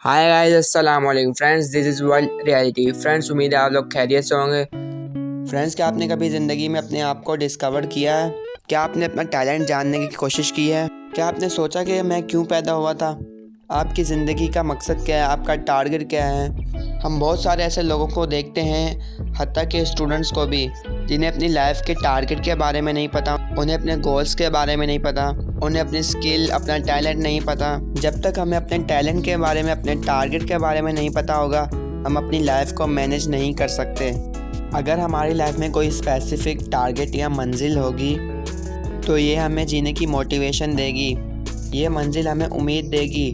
Hi guys, अस्सलाम वालेकुम friends, this is world reality. Friends, उम्मीद है आप लोग खैरियत से होंगे। फ्रेंड्स, क्या आपने कभी ज़िंदगी में अपने आप को डिस्कवर किया है? क्या आपने अपना टैलेंट जानने की कोशिश की है? क्या आपने सोचा कि मैं क्यों पैदा हुआ था? आपकी ज़िंदगी का मकसद क्या है? आपका टारगेट क्या है? हम बहुत सारे ऐसे लोगों को देखते हैं, हत्ता के स्टूडेंट्स को भी, जिन्हें अपनी लाइफ के टारगेट के बारे में नहीं पता, उन्हें अपने गोल्स के बारे में नहीं पता, उन्हें अपनी स्किल, अपना टैलेंट नहीं पता। जब तक हमें अपने टैलेंट के बारे में, अपने टारगेट के बारे में नहीं पता होगा, हम अपनी लाइफ को मैनेज नहीं कर सकते। अगर हमारी लाइफ में कोई स्पेसिफिक टारगेट या मंजिल होगी तो ये हमें जीने की मोटिवेशन देगी, ये मंजिल हमें उम्मीद देगी।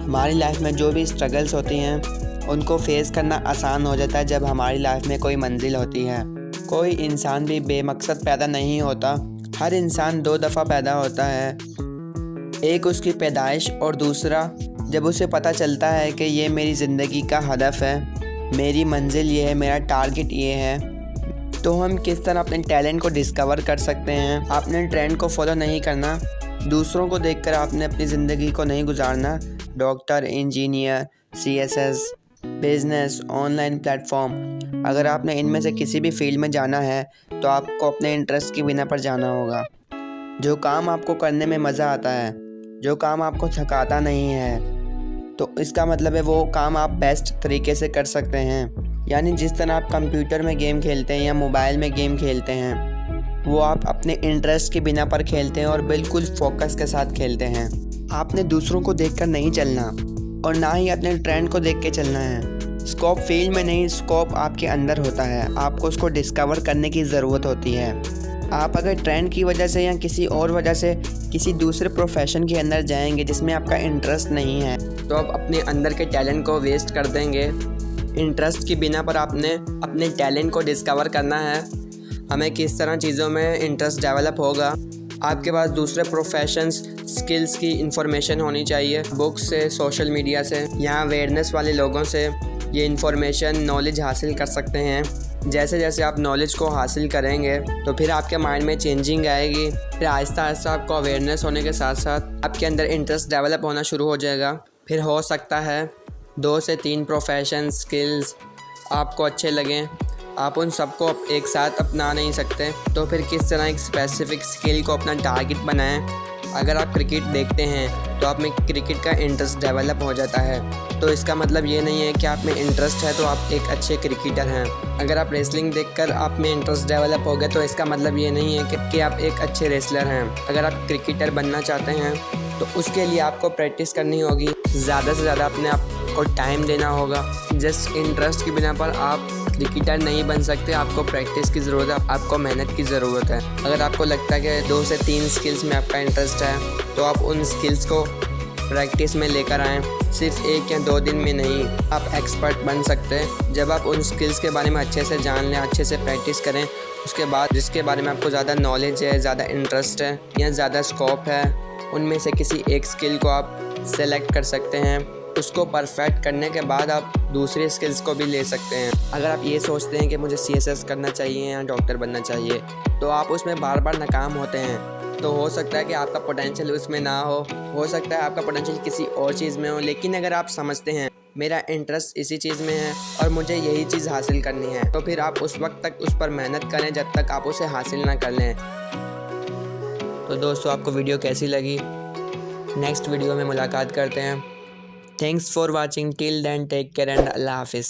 हमारी लाइफ में जो भी स्ट्रगल्स होती हैं उनको फेस करना आसान हो जाता है जब हमारी लाइफ में कोई मंजिल होती है। कोई इंसान भी बेमकसद पैदा नहीं होता। हर इंसान 2 दफ़ा पैदा होता है, एक उसकी पैदाइश और दूसरा जब उसे पता चलता है कि ये मेरी ज़िंदगी का हदफ है, मेरी मंजिल ये है, मेरा टारगेट ये है। तो हम किस तरह अपने टैलेंट को डिस्कवर कर सकते हैं? आपने ट्रेंड को फॉलो नहीं करना, दूसरों को देखकर आपने अपनी ज़िंदगी को नहीं गुजारना। Doctor, engineer, CSS, business, online platform, अगर आपने इनमें से किसी भी फील्ड में जाना है तो आपको अपने इंटरेस्ट की बिना पर जाना होगा। जो काम आपको करने में मज़ा आता है, जो काम आपको थकाता नहीं है, तो इसका मतलब है वो काम आप बेस्ट तरीके से कर सकते हैं। यानी जिस तरह आप कंप्यूटर में गेम खेलते हैं या मोबाइल में गेम खेलते हैं, वो आप अपने इंटरेस्ट की बिना पर खेलते हैं और बिल्कुल फोकस के साथ खेलते हैं। आपने दूसरों को देखकर नहीं चलना और ना ही अपने ट्रेंड को देख के चलना है। स्कोप फील्ड में नहीं, स्कोप आपके अंदर होता है। आपको उसको डिस्कवर करने की ज़रूरत होती है। आप अगर ट्रेंड की वजह से या किसी और वजह से किसी दूसरे प्रोफेशन के अंदर जाएंगे जिसमें आपका इंटरेस्ट नहीं है, तो आप अपने अंदर के टैलेंट को वेस्ट कर देंगे। इंटरेस्ट की बिना पर आपने अपने टैलेंट को डिस्कवर करना है। हमें किस तरह चीज़ों में इंटरेस्ट डेवलप होगा, आपके पास दूसरे प्रोफेशंस, स्किल्स की इंफॉर्मेशन होनी चाहिए। बुक्स से, सोशल मीडिया से, यहाँ अवेयरनेस वाले लोगों से ये इंफॉर्मेशन, नॉलेज हासिल कर सकते हैं। जैसे जैसे आप नॉलेज को हासिल करेंगे तो फिर आपके माइंड में चेंजिंग आएगी। फिर आहिस्ता आहिस्ता आपको अवेयरनेस होने के साथ साथ आपके अंदर इंटरेस्ट डेवलप होना शुरू हो जाएगा। फिर हो सकता है 2 से 3 प्रोफेशन, स्किल्स आपको अच्छे लगें, आप उन सबको एक साथ अपना नहीं सकते, तो फिर किस तरह एक स्पेसिफिक स्किल को अपना टारगेट बनाएं। अगर आप क्रिकेट देखते हैं तो आप में क्रिकेट का इंटरेस्ट डेवलप हो जाता है, तो इसका मतलब ये नहीं है कि आप में इंटरेस्ट है तो आप एक अच्छे क्रिकेटर हैं। अगर आप रेसलिंग देखकर आप में इंटरेस्ट डेवलप हो गया तो इसका मतलब ये नहीं है कि आप एक अच्छे रेसलर हैं। अगर आप क्रिकेटर बनना चाहते हैं तो उसके लिए आपको प्रैक्टिस करनी होगी, ज़्यादा से ज़्यादा अपने आप को टाइम देना होगा। जस्ट इंटरेस्ट की बिना पर आप क्रिकेटर नहीं बन सकते। आपको प्रैक्टिस की ज़रूरत है, आपको मेहनत की ज़रूरत है। अगर आपको लगता है कि 2 से 3 स्किल्स में आपका इंटरेस्ट है तो आप उन स्किल्स को प्रैक्टिस में लेकर आएँ। सिर्फ 1 या 2 दिन में नहीं, आप एक्सपर्ट बन सकते हैं जब आप उन स्किल्स के बारे में अच्छे से जान लें, अच्छे से प्रैक्टिस करें। उसके बाद जिसके बारे में आपको ज़्यादा नॉलेज है, ज़्यादा इंटरेस्ट है या ज़्यादा स्कोप है, उनमें से किसी एक स्किल को आप सेलेक्ट कर सकते हैं। उसको परफेक्ट करने के बाद आप दूसरे स्किल्स को भी ले सकते हैं। अगर आप ये सोचते हैं कि मुझे CSS करना चाहिए या डॉक्टर बनना चाहिए, तो आप उसमें बार बार नाकाम होते हैं। तो हो सकता है कि आपका पोटेंशियल उसमें ना हो सकता है आपका पोटेंशियल किसी और चीज़ में हो। लेकिन अगर आप समझते हैं मेरा इंटरेस्ट इसी चीज़ में है और मुझे यही चीज़ हासिल करनी है, तो फिर आप उस वक्त तक उस पर मेहनत करें जब तक आप उसे हासिल ना कर लें। तो दोस्तों, आपको वीडियो कैसी लगी? नेक्स्ट वीडियो में मुलाकात करते हैं। Thanks for watching, till then take care and अल्लाह हाफिज़।